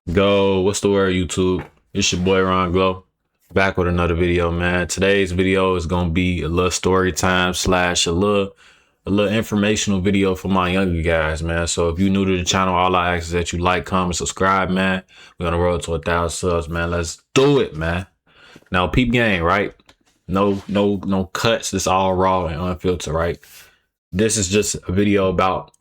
Go, what's the word, YouTube? It's your boy rongloo, back with another video, man. Today's video is gonna be a little story time slash a little informational video for my younger guys, man. So if you're new to the channel, all I ask is that you like, comment, subscribe, man. We're gonna roll to 1,000 subs, man. Let's do it, man. Now, peep game, right? No cuts. This all raw and unfiltered, right? This is just a video about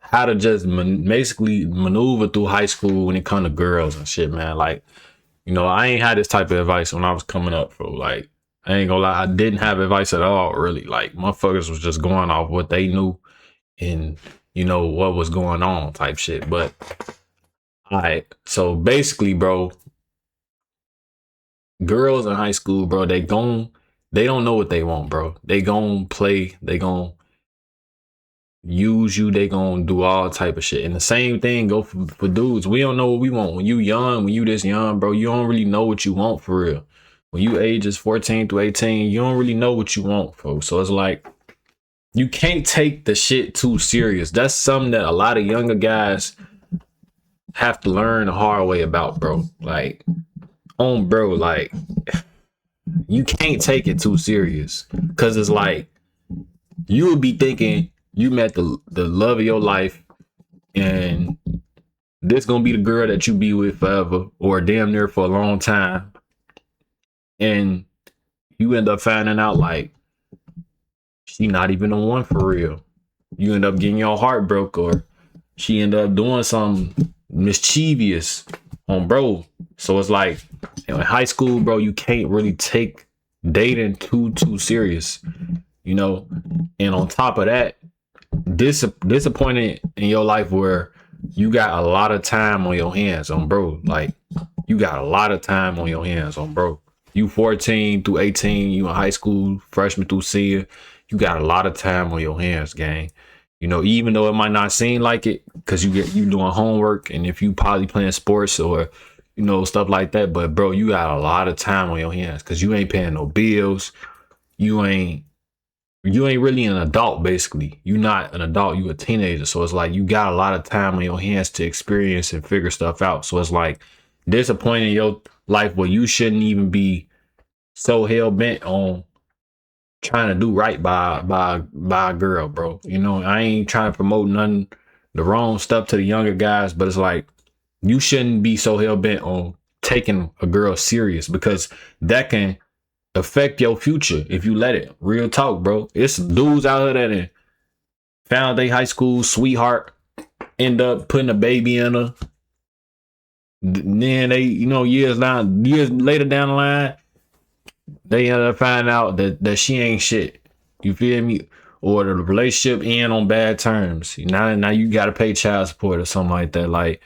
how to just basically maneuver through high school when it comes to girls and shit, man. Like, I ain't had this type of advice when I was coming up, bro. Like, I ain't gonna lie, I didn't have advice at all, really. Like, motherfuckers was just going off what they knew and, what was going on type shit. But, all right. So basically, bro, girls in high school, bro, they don't know what they want, bro. They gon' play, they gon' use you, they gonna do all type of shit. And the same thing go for dudes. We don't know what we want. When you young, when you this young, bro, you don't really know what you want for real. When you ages 14 to 18, you don't really know what you want, folks. So it's like you can't take the shit too serious. That's something that a lot of younger guys have to learn the hard way about, bro. Like, bro, like you can't take it too serious. Cause it's like you would be thinking you met the love of your life and this gonna be the girl that you be with forever or damn near for a long time, and you end up finding out like she not even the one for real. You end up getting your heart broke, or she end up doing something mischievous on bro. So it's like in high school, bro, you can't really take dating too serious, and on top of that, disappointed in your life where you got a lot of time on your hands on bro. Like, you got a lot of time on your hands on bro. You 14 through 18, you in high school, freshman through senior, you got a lot of time on your hands, gang. Even though it might not seem like it, because you doing homework, and if you probably playing sports or stuff like that, but bro, you got a lot of time on your hands because you ain't paying no bills. You ain't really an adult. Basically, you not an adult, you a teenager. So it's like you got a lot of time on your hands to experience and figure stuff out. So it's like disappointing in your life where you shouldn't even be so hell-bent on trying to do right by a girl, bro. I ain't trying to promote nothing, the wrong stuff to the younger guys, but it's like you shouldn't be so hell-bent on taking a girl serious, because that can affect your future if you let it. Real talk, bro. It's dudes out here that found their high school sweetheart, end up putting a baby in her. Then they, years later down the line, they end up finding out that she ain't shit. You feel me? Or the relationship end on bad terms. Now you gotta pay child support or something like that. Like,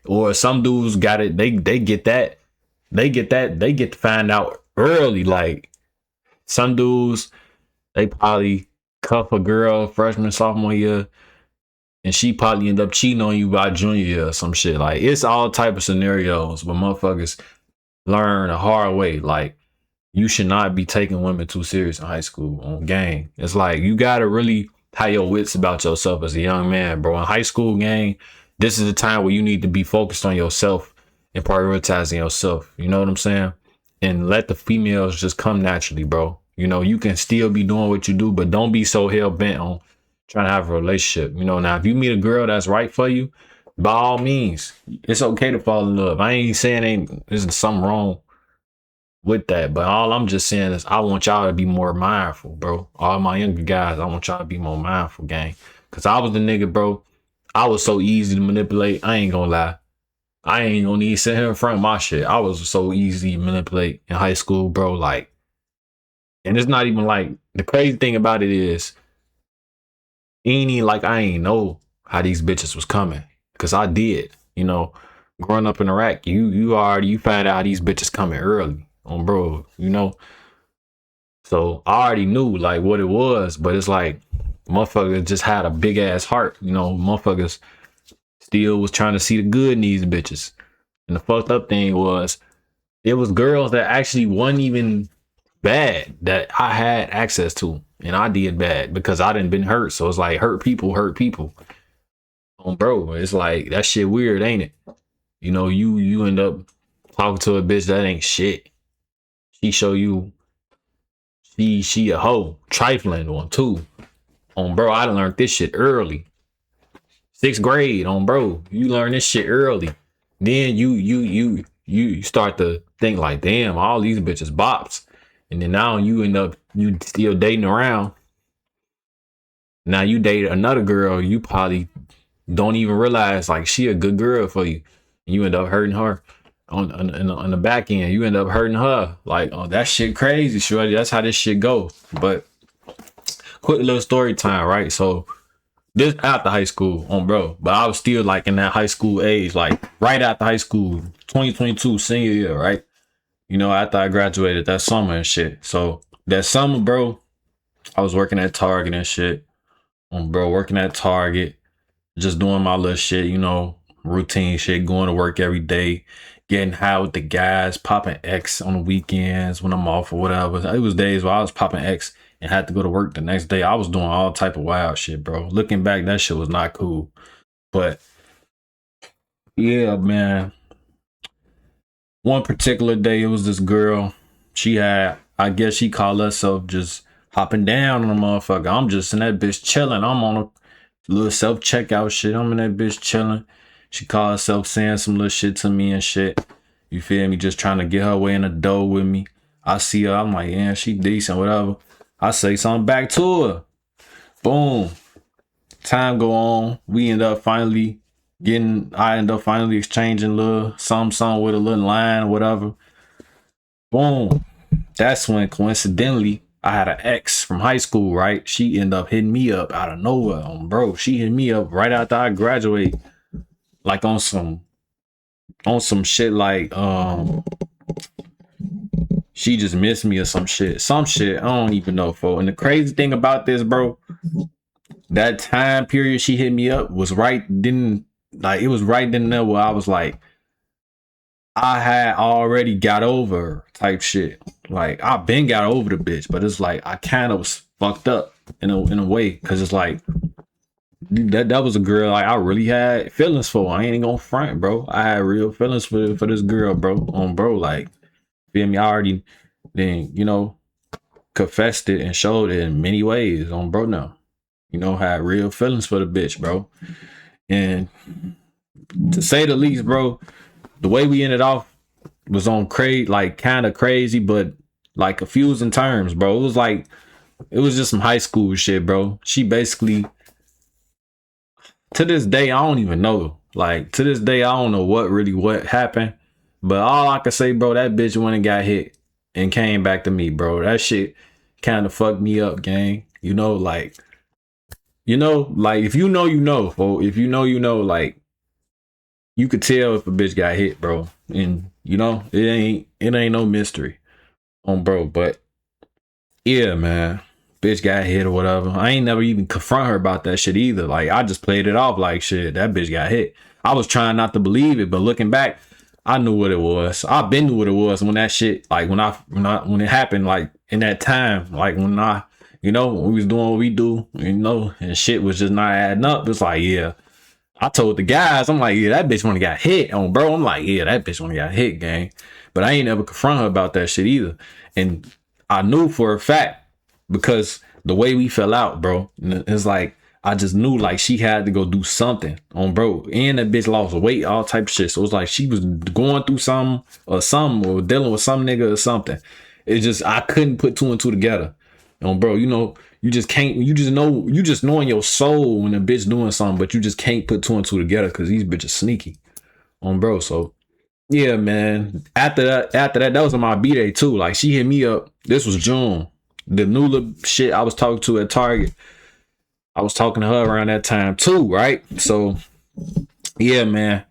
or some dudes got it. They get that. They get to find out early. Like, some dudes, they probably cuff a girl freshman, sophomore year, and she probably end up cheating on you by junior year or some shit. Like, it's all type of scenarios, but motherfuckers learn the hard way. Like, you should not be taking women too serious in high school on gang. It's like you gotta really have your wits about yourself as a young man, bro. In high school, gang, this is a time where you need to be focused on yourself and prioritizing yourself. You know what I'm saying? And let the females just come naturally, bro. You can still be doing what you do, but don't be so hell bent on trying to have a relationship. Now if you meet a girl that's right for you, by all means, it's okay to fall in love. I ain't saying there's something wrong with that, but all I'm just saying is I want y'all to be more mindful, bro. All my younger guys, I want y'all to be more mindful, gang. Cause I was the nigga, bro. I was so easy to manipulate. I ain't gonna lie. I ain't gonna need to sit here in front of my shit. I was so easy to manipulate in high school, bro. Like, and it's not even like, the crazy thing about it is, ain't even like I ain't know how these bitches was coming. Cause I did, growing up in Iraq, you find out how these bitches coming early on bro. So I already knew like what it was, but it's like motherfuckers just had a big ass heart, motherfuckers still was trying to see the good in these bitches. And the fucked up thing was, it was girls that actually wasn't even bad that I had access to, and I did bad because I didn't been hurt. So it's like hurt people. Bro, it's like that shit weird, ain't it? You know, you end up talking to a bitch that ain't shit. She show you she a hoe, trifling one too. On bro, I done learned this shit early. 6th grade, on bro. You learn this shit early. Then you start to think like, damn, all these bitches bops. And then now you end up you still dating around. Now you date another girl, you probably don't even realize like she a good girl for you. You end up hurting her on the back end. You end up hurting her. Like, oh, that shit crazy, shorty. That's how this shit go. But quick little story time, right? So this after high school, on bro, but I was still like in that high school age, like right after high school, 2022 senior year, right? You know, after I graduated that summer and shit. So that summer, bro, I was working at Target and shit. Bro, working at Target, just doing my little shit, you know, routine shit, going to work every day, getting high with the guys, popping X on the weekends when I'm off or whatever. It was days where I was popping X and had to go to work the next day. I was doing all type of wild shit, bro. Looking back, that shit was not cool. But yeah, man. One particular day, it was this girl. She had, I guess she called herself just hopping down on a motherfucker. I'm just in that bitch chilling. I'm on a little self checkout shit. I'm in that bitch chilling. She called herself saying some little shit to me and shit. You feel me? Just trying to get her way in the door with me. I see her. I'm like, yeah, she decent, whatever. I say something back to her. Boom. Time go on. I end up finally exchanging little something with a little line or whatever. Boom. That's when coincidentally I had an ex from high school, right? She ended up hitting me up out of nowhere, bro. She hit me up right after I graduate, like on some shit like she just missed me or some shit. Some shit. I don't even know, for. And the crazy thing about this, bro, that time period she hit me up was right then, like it was right then and there where I was like, I had already got over her type shit. Like I've been got over the bitch, but it's like I kind of was fucked up in a way, because it's like that was a girl like I really had feelings for. I ain't gonna front, bro. I had real feelings for this girl, bro. Bro, like, feel me? I already then, you know, confessed it and showed it in many ways on bro now. You know, had real feelings for the bitch, bro. And to say the least, bro, the way we ended off was on crazy, like kind of crazy, but like confusing terms, bro. It was just some high school shit, bro. She basically, to this day, I don't even know. Like, to this day, I don't know what happened. But all I can say, bro, that bitch went and got hit and came back to me, bro. That shit kind of fucked me up, gang. You know, like, if you know, you know, folks. If you know, you know, like, you could tell if a bitch got hit, bro. And, you know, it ain't no mystery on bro. But yeah, man. Bitch got hit or whatever. I ain't never even confront her about that shit either. Like, I just played it off like, shit, that bitch got hit. I was trying not to believe it, but looking back, I knew what it was. I been knew what it was when that shit, like when it happened, like in that time, like when we was doing what we do, and shit was just not adding up. It's like, yeah. I told the guys, I'm like, yeah, that bitch when got hit on bro. I'm like, yeah, that bitch when got hit, gang. But I ain't never confront her about that shit either. And I knew for a fact, because the way we fell out, bro, it's like I just knew like she had to go do something on bro. And that bitch lost weight, all type of shit. So it's like she was going through something or dealing with some nigga or something. It's just I couldn't put two and two together. Bro, you just can't, you just know in your soul when a bitch doing something, but you just can't put two and two together because these bitches sneaky. Bro. So yeah, man. After that was on my B-Day too. Like she hit me up. This was June. The new little shit I was talking to at Target, I was talking to her around that time too, right? So yeah, man.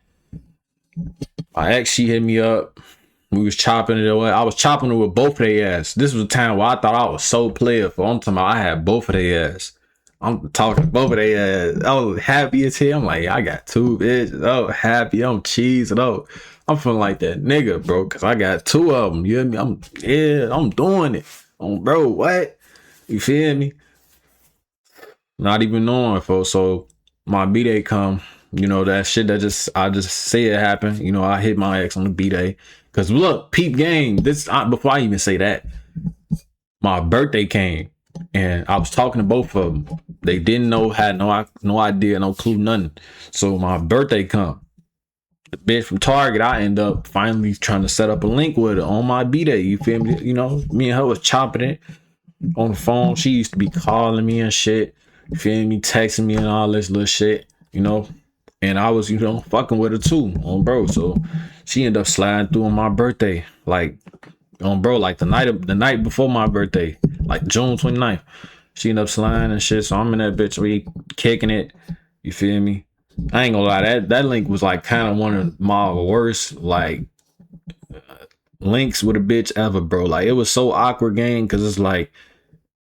My ex, she hit me up. We was chopping it away. I was chopping it with both of their ass. This was a time where I thought I was so playful. I'm talking about I had both of their ass. I'm talking both of their ass. I was happy as hell. I'm like, I got two bitches. Oh, happy. I'm cheesing. Oh, I'm feeling like that nigga, bro, because I got two of them. You hear me? I'm doing it. Bro, what? You feel me? Not even knowing, folks. So my B-Day come. You know, that shit that I just say it happened. You know, I hit my ex on the B-Day. Cause look, peep game. Before I even say that, my birthday came and I was talking to both of them. They didn't know, had no idea, no clue, nothing. So my birthday come. The bitch from Target, I end up finally trying to set up a link with her on my B-Day. You feel me? You know, me and her was chopping it on the phone. She used to be calling me and shit. You feel me? Texting me and all this little shit, you know. And I was, you know, fucking with her too, on bro. So she ended up sliding through on my birthday. Like, on bro, like the night before my birthday, like June 29th. She ended up sliding and shit. So I'm in that bitch, we kicking it. You feel me? I ain't gonna lie, that link was like kind of one of my worst like links with a bitch ever, bro. Like it was so awkward, gang, because it's like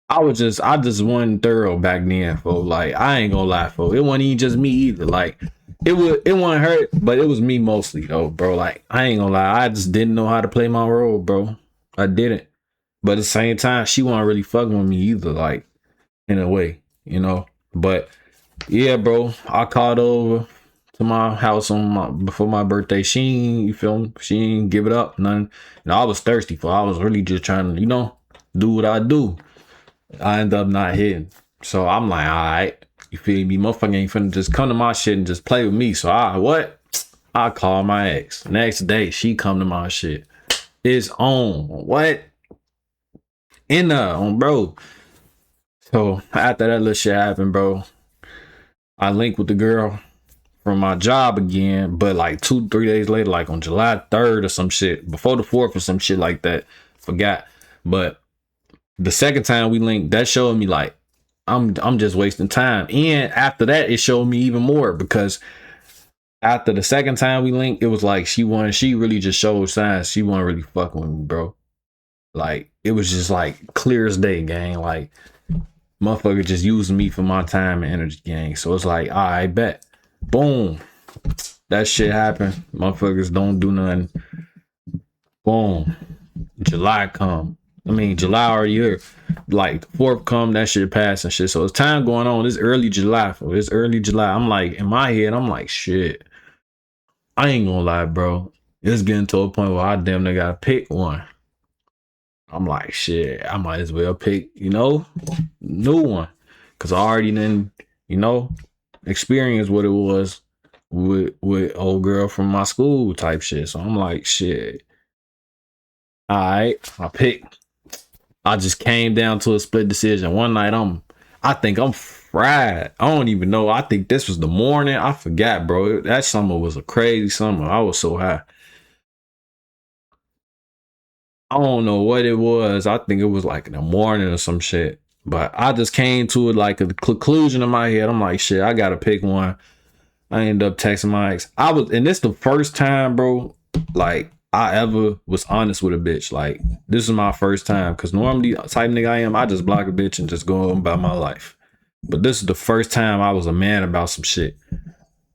I just wasn't thorough back then, for like I ain't gonna lie, for it wasn't even just me either. Like it wasn't hurt, but it was me mostly though, bro. Like I ain't gonna lie, I just didn't know how to play my role, bro. I didn't. But at the same time, she wasn't really fucking with me either, like in a way, you know. But yeah, bro, I called over to my house on my before my birthday. She ain't, you feel me? She ain't give it up, none. And I was thirsty for. I was really just trying to, you know, do what I do. I end up not hitting. So I'm like, all right, you feel me? Motherfucker ain't finna just come to my shit and just play with me. So I call my ex. Next day, she come to my shit. It's on. What? In there, on bro. So after that little shit happened, bro, I linked with the girl from my job again, but like 2-3 days later, like on July 3rd or some shit, before the 4th or some shit like that. Forgot. But the second time we linked, that showed me like I'm just wasting time. And after that, it showed me even more because after the second time we linked, it was like she really just showed signs she wasn't really fucking with me, bro. Like it was just like clear as day, gang. Like motherfucker just using me for my time and energy, gang. So it's like, all right, bet. Boom. That shit happened. Motherfuckers don't do nothing. Boom. July come. I mean, July already here. Like the 4th come, that shit pass and shit. So it's time going on. It's early July. It's early July. I'm like, in my head, I'm like, shit. I ain't gonna lie, bro. It's getting to a point where I damn near gotta pick one. I'm like, shit, I might as well pick, you know, new one. Cause I already done, you know, experienced what it was with old girl from my school type shit. So I'm like, shit. All right, I picked. I just came down to a split decision. One night I think I'm fried. I don't even know. I think this was the morning. I forgot, bro. That summer was a crazy summer. I was so high. I don't know what it was. I think it was like in the morning or some shit. But I just came to it like a conclusion in my head. I'm like, shit, I gotta pick one. I ended up texting my ex. And this the first time, bro, like I ever was honest with a bitch. Like this is my first time. Cause normally type nigga I am, I just block a bitch and just go on about my life. But this is the first time I was a man about some shit.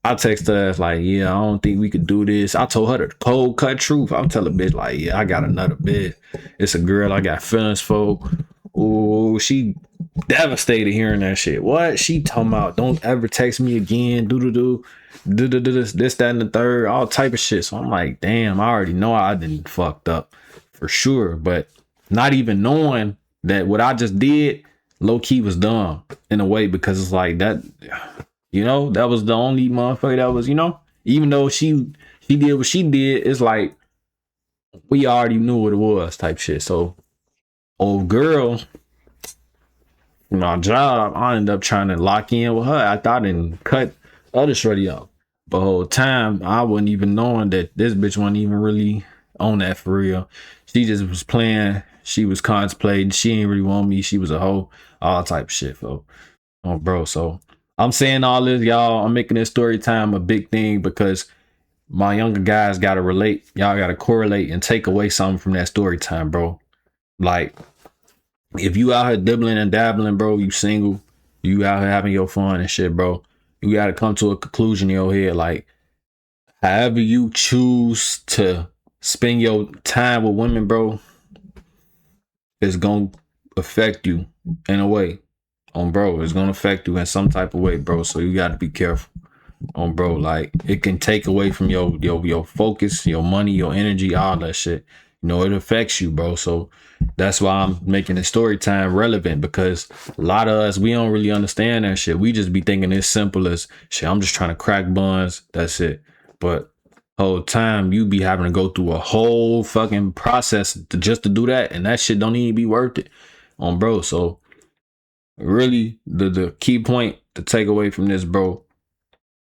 I texted her like, yeah, I don't think we could do this. I told her the cold cut truth. I'm telling bitch like, yeah, I got another bitch. It's a girl I got feelings for. Oh, she devastated hearing that shit. What? She talking about don't ever text me again. Do this, that, and the third, all type of shit. So I'm like, damn, I already know I didn't fucked up for sure. But not even knowing that what I just did, low key was dumb in a way because it's like that. You know, that was the only motherfucker that was, you know, even though she did what she did, it's like we already knew what it was type shit. So old girl, my job, I ended up trying to lock in with her. I thought I didn't cut other shorty off. But whole time I wasn't even knowing that this bitch wasn't even really on that for real. She just was playing. She was contemplating. She ain't really want me. She was a hoe. All type of shit, folks. Oh, bro. So I'm saying all this, y'all. I'm making this story time a big thing because my younger guys gotta relate. Y'all gotta correlate and take away something from that story time, bro. Like, if you out here dibbling and dabbling, bro, you single, you out here having your fun and shit, bro. You gotta come to a conclusion in your head. Like, however you choose to spend your time with women, bro, is gonna affect you in a way. Bro, it's gonna affect you in some type of way, bro. So you gotta be careful. Bro, like it can take away from your focus, your money, your energy, all that shit. It affects you, bro. So that's why I'm making the story time relevant, because a lot of us, we don't really understand that shit. We just be thinking it's simple as shit. I'm just trying to crack buns. That's it. But whole time you be having to go through a whole fucking process just to do that, and that shit don't even be worth it, bro. So really, the key point to take away from this, bro,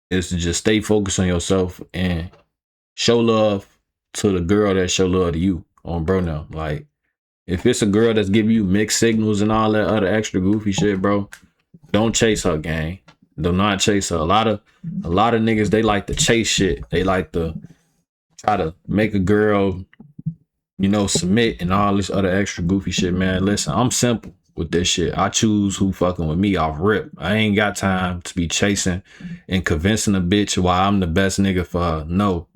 is to just stay focused on yourself and show love to the girl that show love to you, bro. Now, like, if it's a girl that's giving you mixed signals and all that other extra goofy shit, bro, don't chase her, gang. Do not chase her. A lot of niggas, they like to chase shit. They like to try to make a girl, submit and all this other extra goofy shit, man. Listen, I'm simple with this shit. I choose who fucking with me off rip. I ain't got time to be chasing and convincing a bitch why I'm the best nigga for her. No.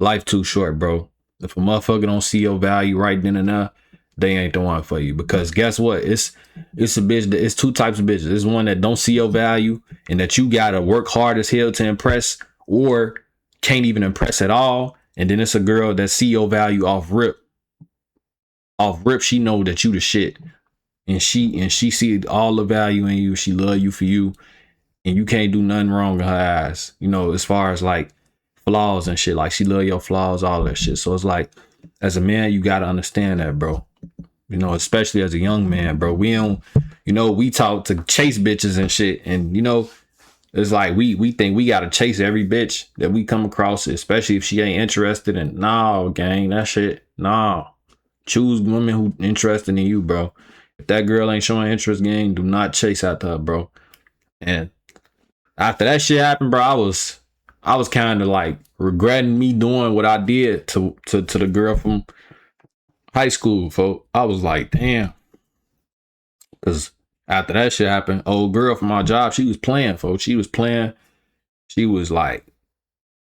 Life too short, bro. If a motherfucker don't see your value right then and there, they ain't the one for you. Because guess what? It's a bitch that, it's two types of bitches. There's one that don't see your value and that you gotta work hard as hell to impress, or can't even impress at all. And then it's a girl that see your value off rip. Off rip, she know that you the shit. And she see all the value in you. She love you for you. And you can't do nothing wrong in her eyes. As far as like flaws and shit. Like, she love your flaws, all that shit. So it's like, as a man, you gotta understand that, bro. Especially as a young man, bro. We don't, we talk to chase bitches and shit. And it's like we think we gotta chase every bitch that we come across, especially if she ain't interested in. Nah, gang, that shit. Nah. Choose women who interested in you, bro. If that girl ain't showing interest, gang, do not chase after her, bro. And after that shit happened, bro, I was kind of like regretting me doing what I did to the girl from high school, folks. I was like, damn. Because after that shit happened, old girl from my job, she was playing, folks. She was playing. She was like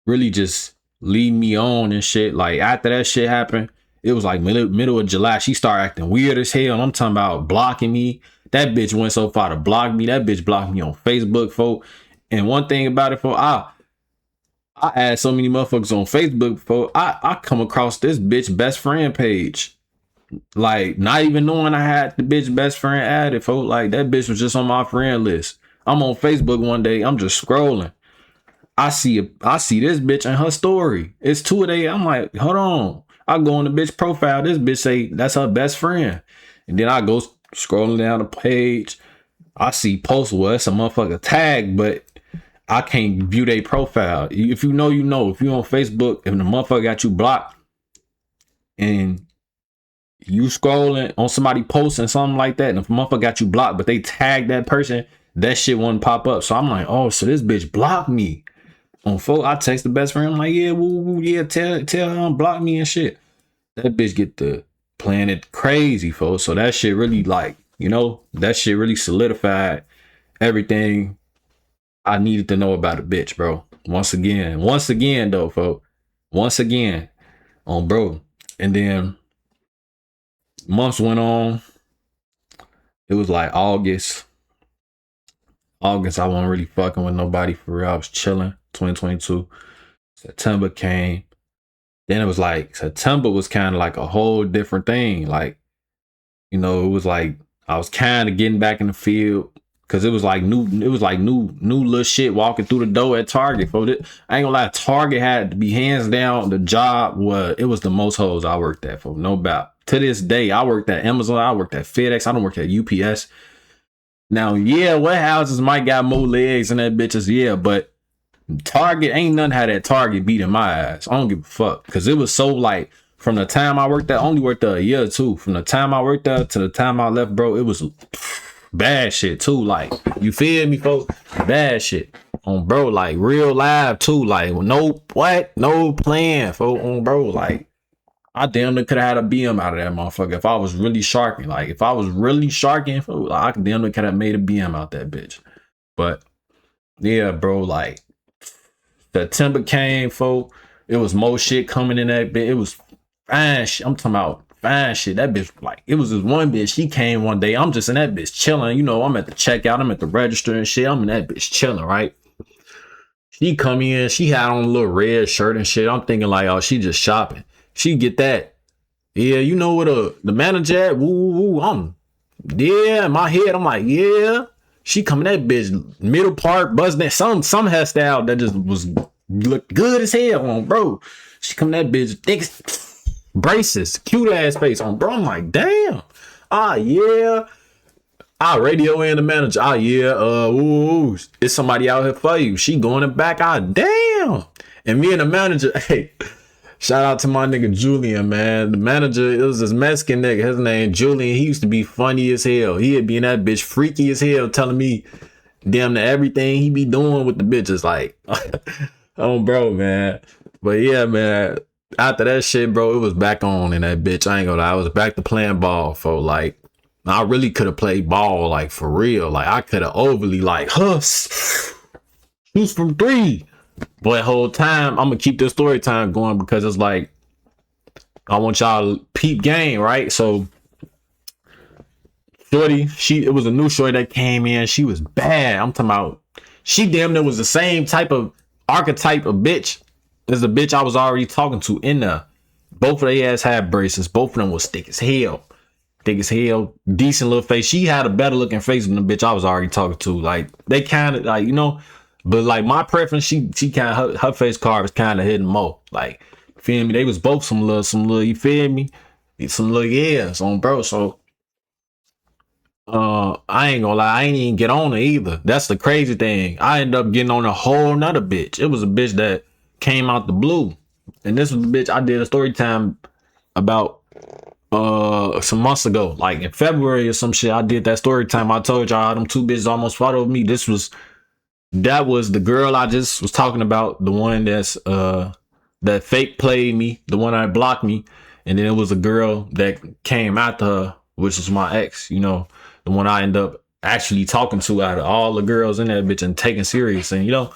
really just leading me on and shit. Like, after that shit happened, it was like middle of July. She started acting weird as hell. I'm talking about blocking me. That bitch went so far to block me. That bitch blocked me on Facebook, folks. And one thing about it, folks, I add so many motherfuckers on Facebook, folks. I come across this bitch best friend page. Like, not even knowing I had the bitch best friend added, folks. Like, that bitch was just on my friend list. I'm on Facebook one day. I'm just scrolling. I see this bitch in her story. It's 2 a.m. I'm like, hold on. I go on the bitch profile. This bitch say that's her best friend. And then I go scrolling down the page. I see posts where it's a motherfucker tag, but I can't view their profile. If you know, you know. If you on Facebook, if the motherfucker got you blocked and you scrolling on somebody posting something like that, and if a motherfucker got you blocked, but they tagged that person, that shit wouldn't pop up. So I'm like, oh, so this bitch blocked me. On phone, I text the best friend. I'm like, yeah, woo, yeah, tell her unblock me and shit. That bitch get the playing it crazy, folks. So that shit really, like, that shit really solidified everything I needed to know about a bitch, bro. Once again, though, folks. Once again, bro. And then months went on. It was like August. I wasn't really fucking with nobody for real. I was chilling. 2022. September came. Then it was like September was kind of like a whole different thing. Like, it was like I was kind of getting back in the field, because it was like new little shit walking through the door at Target. I ain't gonna lie, Target had to be hands down the job where it was the most hoes I worked at, for no doubt. To this day, I worked at Amazon, I worked at FedEx, I don't work at UPS. Now, yeah, warehouses might got more legs than that bitches, yeah, but Target ain't nothing how that Target beat in my ass. I don't give a fuck, because it was so like, from the time I worked there, I only worked there a year or two. From the time I worked there to the time I left, bro, it was bad shit too. Like, you feel me, folks? Bad shit on, bro. Like, real live too. Like, no plan, folks, on, bro. Like, I damn near could have had a BM out of that motherfucker if I was really sharking. Like, if I was really sharking, folks, I could damn near could have made a BM out that bitch. But yeah, bro, like, September came, folks. It was more shit coming in that bitch. It was fine shit. I'm talking about fine shit. That bitch, like, it was this one bitch. She came one day. I'm just in that bitch chilling. I'm at the checkout. I'm at the register and shit. I'm in that bitch chilling, right? She come in, she had on a little red shirt and shit. I'm thinking like, oh, she just shopping. She get that. Yeah, you know what the manager at? Woo, woo, woo. Yeah, in my head, I'm like, yeah. She coming that bitch middle part, buzzing that some hairstyle that just was look good as hell on, bro. She coming that bitch thick braces, cute ass face on, bro. I'm like, damn. Ah, yeah. I radio in the manager. Ah, yeah. Ooh, it's somebody out here for you. She going in back. Ah, damn. And me and the manager, hey, shout out to my nigga Julian, man. The manager, it was this Mexican nigga. His name Julian. He used to be funny as hell. He'd be in that bitch freaky as hell, telling me damn to everything he be doing with the bitches. Like, oh, bro, man. But yeah, man. After that shit, bro, it was back on in that bitch. I ain't gonna lie. I was back to playing ball for like. I really could have played ball like for real. Like I could have overly like shoots from three. But whole time I'm gonna keep this story time going because it's like I want y'all to peep game, right? So shorty, it was a new shorty that came in. She was bad. I'm talking about she damn near was the same type of archetype of bitch as the bitch I was already talking to in there. Both of their ass had braces. Both of them was thick as hell. Thick as hell, decent little face. She had a better looking face than the bitch I was already talking to. Like they kind of like, you know, but like my preference, she kind of her face card was kind of hitting more. Like, feel me? They was both some little, you feel me? Some little yes on bro. So I ain't gonna lie, I ain't even get on her either. That's the crazy thing. I ended up getting on a whole nother bitch. It was a bitch that came out the blue. And this was the bitch I did a story time about some months ago, like in February or some shit. I did that story time. I told y'all them two bitches almost followed me. That was the girl I just was talking about, the one that's that fake played me, the one that blocked me, and then it was a girl that came after her, which was my ex, you know, the one I end up actually talking to out of all the girls in that bitch and taking serious and, you know,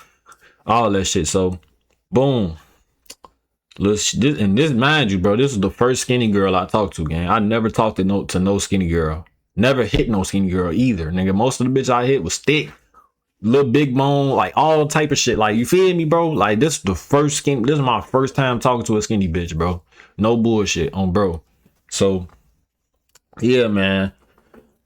all that shit. So boom. And this, mind you, bro, this is the first skinny girl I talked to, gang. I never talked to no skinny girl. Never hit no skinny girl either, nigga. Most of the bitch I hit was thick, little big bone, like all type of shit. Like, you feel me, bro? Like, this is this is my first time talking to a skinny bitch, bro. No bullshit on bro. So, yeah, man.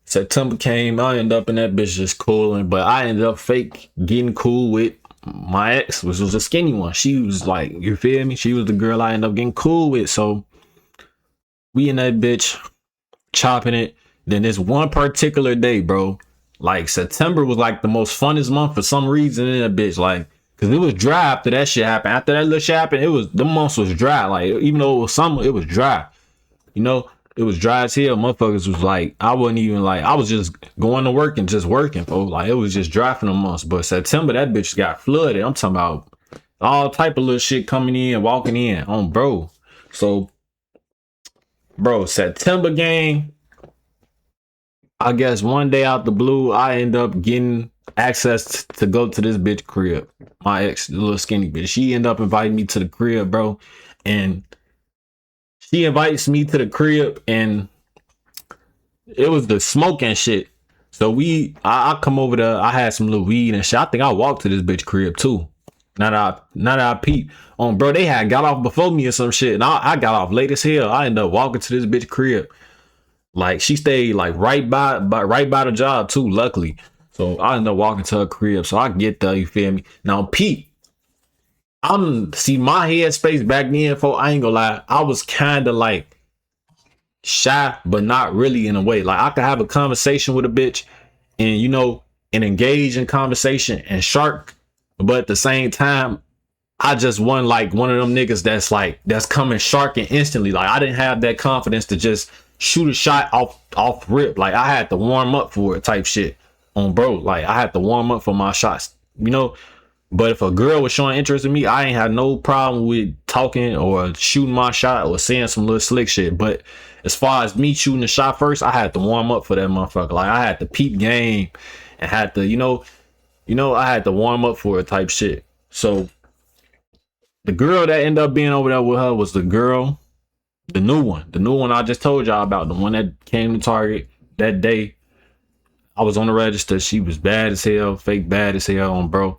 September came, I ended up in that bitch just cooling, but I ended up fake getting cool with my ex, which was a skinny one. She was like, you feel me? She was the girl I ended up getting cool with. So we in that bitch chopping it. Then this one particular day, bro, like September was like the most funnest month for some reason in that bitch. Like, cause it was dry after that shit happened. After that little shit happened, the months was dry. Like, even though it was summer, it was dry. You know, it was dry as hell. Motherfuckers was like, I wasn't even like, I was just going to work and just working, folks. Like, it was just dry for the months. But September, that bitch got flooded. I'm talking about all type of little shit coming in, walking in on bro. So, bro, September game, I guess one day out the blue, I end up getting access to go to this bitch crib. My ex, the little skinny bitch. She ended up inviting me to the crib, bro. And she invites me to the crib and it was the smoking shit. So I come over there. I had some little weed and shit. I think I walked to this bitch crib too. Now that I peep on, bro, they had got off before me or some shit. And I got off late as hell. I ended up walking to this bitch crib. Like, she stayed like right by the job too, luckily. So I ended up walking to her crib. So I get there, you feel me? Now peep. See my headspace back then, folks, I ain't gonna lie, I was kind of like shy, but not really in a way. Like, I could have a conversation with a bitch and, you know, and engage in conversation and shark, but at the same time, I just wasn't like one of them niggas that's coming sharking instantly. Like, I didn't have that confidence to just shoot a shot off rip. Like, I had to warm up for it type shit on bro. Like, I had to warm up for my shots, you know. But if a girl was showing interest in me, I ain't had no problem with talking or shooting my shot or saying some little slick shit. But as far as me shooting the shot first, I had to warm up for that motherfucker. Like, I had to peep game and had to, you know, I had to warm up for it type shit. So the girl that ended up being over there with her was the new one I just told y'all about, the one that came to Target that day. I was on the register. She was bad as hell, fake bad as hell on bro.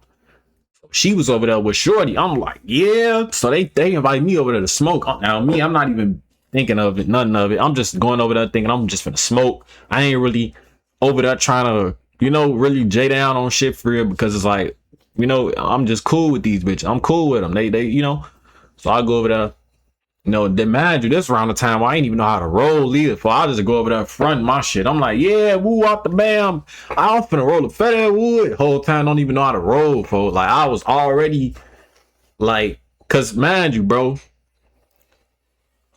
She was over there with Shorty. I'm like, yeah. So they invite me over there to smoke. Now me, I'm not even thinking of it, nothing of it. I'm just going over there thinking I'm just gonna smoke. I ain't really over there trying to, really J down on shit for real, because it's like, I'm just cool with these bitches. I'm cool with them. They. So I go over there. Then mind you, this around the time I ain't even know how to roll either. For I just go over there front my shit. I'm like, yeah, woo out the bam. I'm finna roll a fat ass wood. Whole time don't even know how to roll, folks. Like I was already like, cause mind you, bro,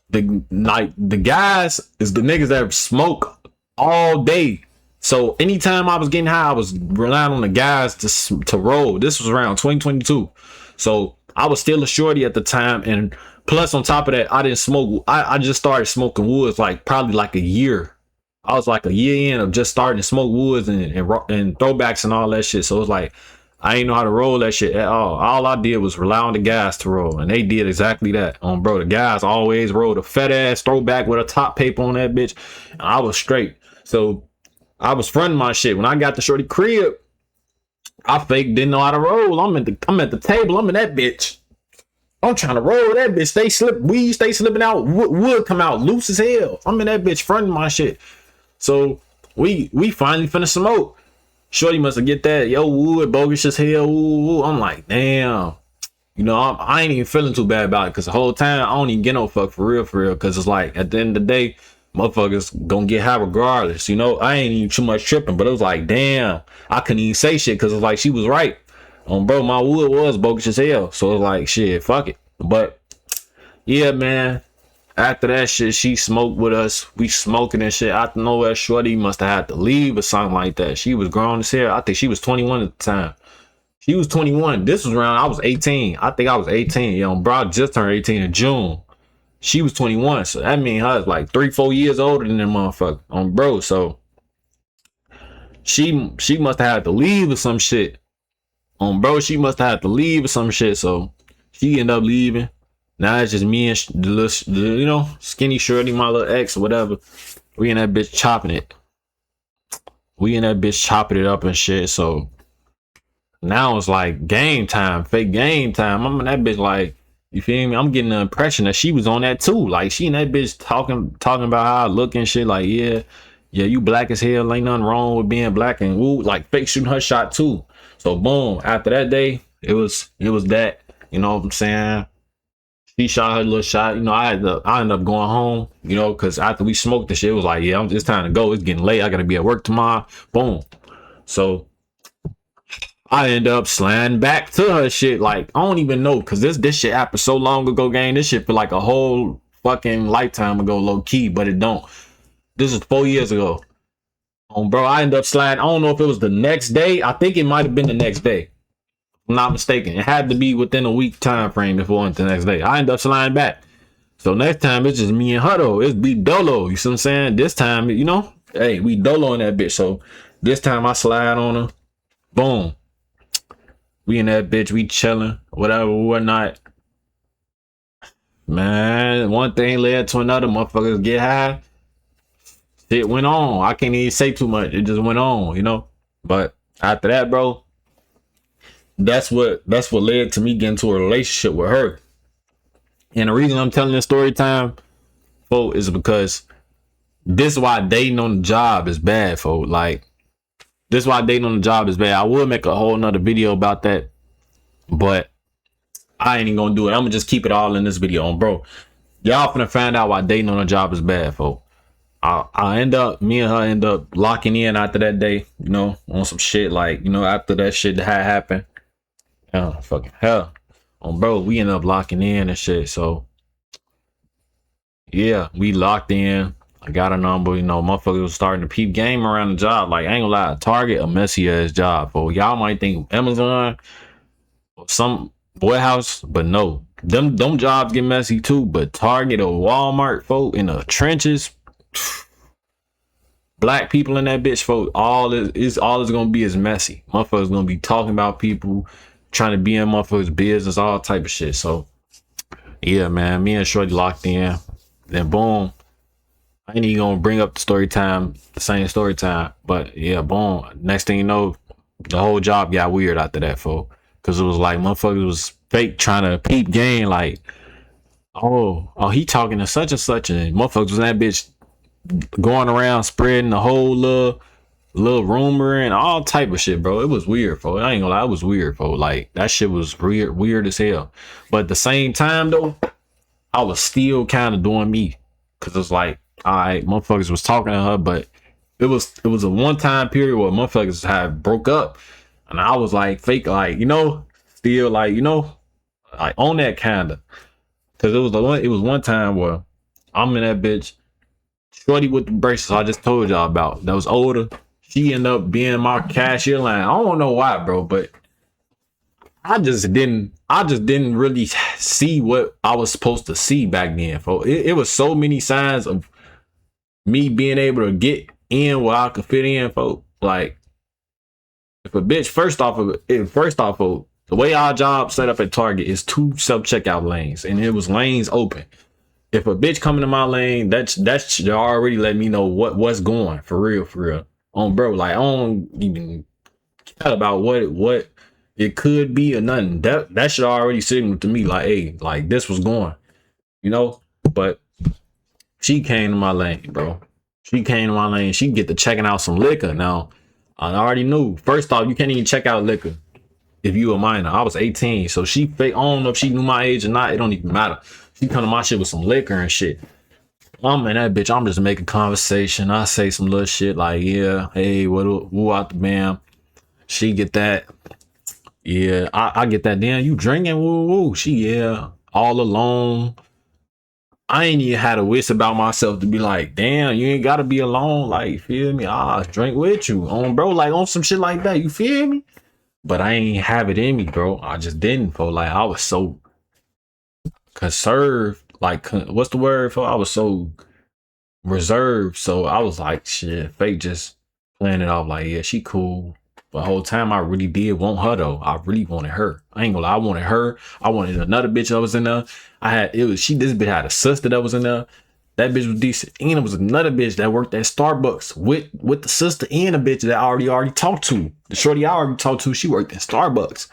the guys is the niggas that smoke all day. So anytime I was getting high, I was relying on the guys to roll. This was around 2022. So I was still a shorty at the time, and plus on top of that, I didn't smoke. I just started smoking woods like probably like a year. I was like a year in of just starting to smoke woods and throwbacks and all that shit. So it was like I ain't know how to roll that shit at all. All I did was rely on the guys to roll, and they did exactly that. Bro, the guys always rolled a fat ass throwback with a top paper on that bitch, and I was straight. So I was fronting my shit. When I got the shorty crib, I fake didn't know how to roll. I'm at the table. I'm in that bitch. I'm trying to roll that bitch. Weed stay slipping out. Wood come out loose as hell. I'm in that bitch fronting my shit. So we finally finna smoke. Shorty must have get that. Yo, wood bogus as hell. Ooh. I'm like, damn. I ain't even feeling too bad about it, because the whole time I don't even get no fuck for real. Because it's like at the end of the day, motherfuckers gonna get high regardless. I ain't even too much tripping, but it was like, damn, I couldn't even say shit, because it's like she was right. Bro, my wood was bogus as hell. So it was like, shit, fuck it. But yeah, man, after that shit, she smoked with us. We smoking and shit. Out of nowhere, shorty must have had to leave or something like that. She was grown as hell. I think she was 21 at the time. She was 21. This was around, I was 18. I think I was 18. Bro, I just turned 18 in June. She was 21, so that means I was like 3-4 years older than that motherfucker. Bro, so she must have had to leave or some shit. Bro, she must have had to leave or some shit. So she ended up leaving. Now it's just me and the little, skinny shorty, my little ex or whatever. We in that bitch chopping it. We in that bitch chopping it up and shit. So now it's like game time, fake game time. I'm in that bitch like, you feel me? I'm getting the impression that she was on that too. Like she and that bitch talking about how I look and shit. Like, yeah, you black as hell. Ain't nothing wrong with being black, and woo, like fake shooting her shot too. So boom, after that day, it was that. You know what I'm saying? She shot her little shot. I ended up going home. Because after we smoked the shit, it was like, yeah, it's time to go. It's getting late. I gotta be at work tomorrow. Boom. So I end up sliding back to her shit. Like, I don't even know, because this shit happened so long ago, gang. This shit feel like a whole fucking lifetime ago, low key, but it don't. This is 4 years ago. Bro, I end up sliding. I don't know if it was the next day. I think it might have been the next day. If I'm not mistaken. It had to be within a week time frame before the next day. I end up sliding back. So next time, it's just me and her, though. It's be dolo. You see what I'm saying? This time, hey, we dolo in that bitch. So this time I slide on her. Boom. We in that bitch, we chilling, whatever, whatnot. Man, one thing led to another. Motherfuckers get high. Shit went on. I can't even say too much. It just went on, But after that, bro, that's what led to me getting to a relationship with her. And the reason I'm telling this story time, folks, is because this is why dating on the job is bad, folks. Like, this is why dating on the job is bad. I will make a whole nother video about that, but I ain't even gonna do it. I'm gonna just keep it all in this video, bro. Y'all finna find out why dating on the job is bad, folks. Me and her end up locking in after that day, on some shit like, after that shit that had happened. Oh, fucking hell. Bro, we end up locking in and shit. So, yeah, we locked in. I got a number, motherfuckers was starting to peep game around the job. Like, I ain't gonna lie, Target, a messy ass job. For y'all might think Amazon, some warehouse, but no. Them jobs get messy too, but Target or Walmart, folk, in the trenches, black people in that bitch, folk, all is gonna be is messy. Motherfuckers gonna be talking about people, trying to be in motherfuckers' business, all type of shit. So, yeah, man, me and Shorty locked in. Then boom. I ain't even gonna bring up the same story time, but yeah, boom. Next thing you know, the whole job got weird after that, folks. Cause it was like motherfuckers was fake trying to peep game, like, he talking to such and such, and motherfuckers was in that bitch going around spreading the whole little rumor and all type of shit, bro. It was weird, bro. I ain't gonna lie, it was weird, bro. Like that shit was weird as hell. But at the same time though, I was still kind of doing me, cause it's like, all right, motherfuckers was talking to her, but it was a one time period where motherfuckers had broke up, and I was like fake, like still like like on that kind of, cause it was one time where I'm in that bitch, shorty with the braces I just told y'all about, that was older. She ended up being my cashier line. I don't know why, bro, but I just didn't really see what I was supposed to see back then, folks. It was so many signs of me being able to get in where I could fit in, folks. Like if a bitch folks, the way our job set up at Target is 2 self-checkout lanes, and it was lanes open. If a bitch coming to my lane, that's already let me know what's going for real, for real. Bro, like I don't even care about what it could be or nothing. That should already signal to me like, hey, like this was going, you know. But she came to my lane, bro. She came to my lane. She get to checking out some liquor. Now, I already knew. First off, you can't even check out liquor if you a minor. I was 18, so I don't know if she knew my age or not. It don't even matter. She come to my shit with some liquor and shit. I'm in that bitch. I'm just making conversation. I say some little shit like, yeah, hey, woo out the bam. She get that. Yeah, I get that. Damn, you drinking? Woo woo. She, yeah, all alone. I ain't even had a wish about myself to be like, damn, you ain't gotta be alone. Like, you feel me? Drink with you bro, like on some shit like that. You feel me? But I ain't have it in me, bro. I just didn't, for like I was so conserved. Like, what's the word for? I was so reserved. So I was like, shit, fake just playing it off like, yeah, she cool. But the whole time I really did want her though. I really wanted her. I ain't gonna lie, I wanted her. I wanted another bitch that was in there. This bitch had a sister that was in there. That bitch was decent. And it was another bitch that worked at Starbucks with the sister and a bitch that I already talked to. The shorty I already talked to, she worked at Starbucks.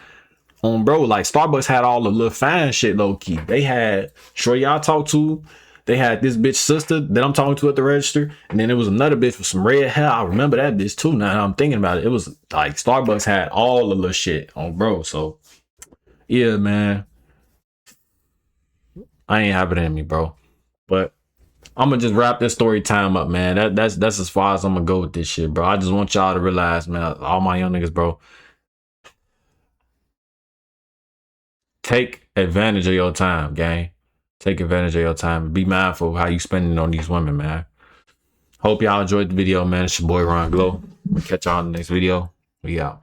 Bro, like Starbucks had all the little fine shit low key. They had shorty I talked to. They had this bitch sister that I'm talking to at the register, and then there was another bitch with some red hair. I remember that bitch too. Now I'm thinking about it. It was like Starbucks had all the little shit bro. So yeah, man, I ain't have it in me, bro. But I'm gonna just wrap this story time up, man. That's as far as I'm gonna go with this shit, bro. I just want y'all to realize, man, all my young niggas, bro, take advantage of your time, gang. Take advantage of your time. Be mindful of how you spending it on these women, man. Hope y'all enjoyed the video, man. It's your boy Ron Glow. We'll catch y'all in the next video. We out.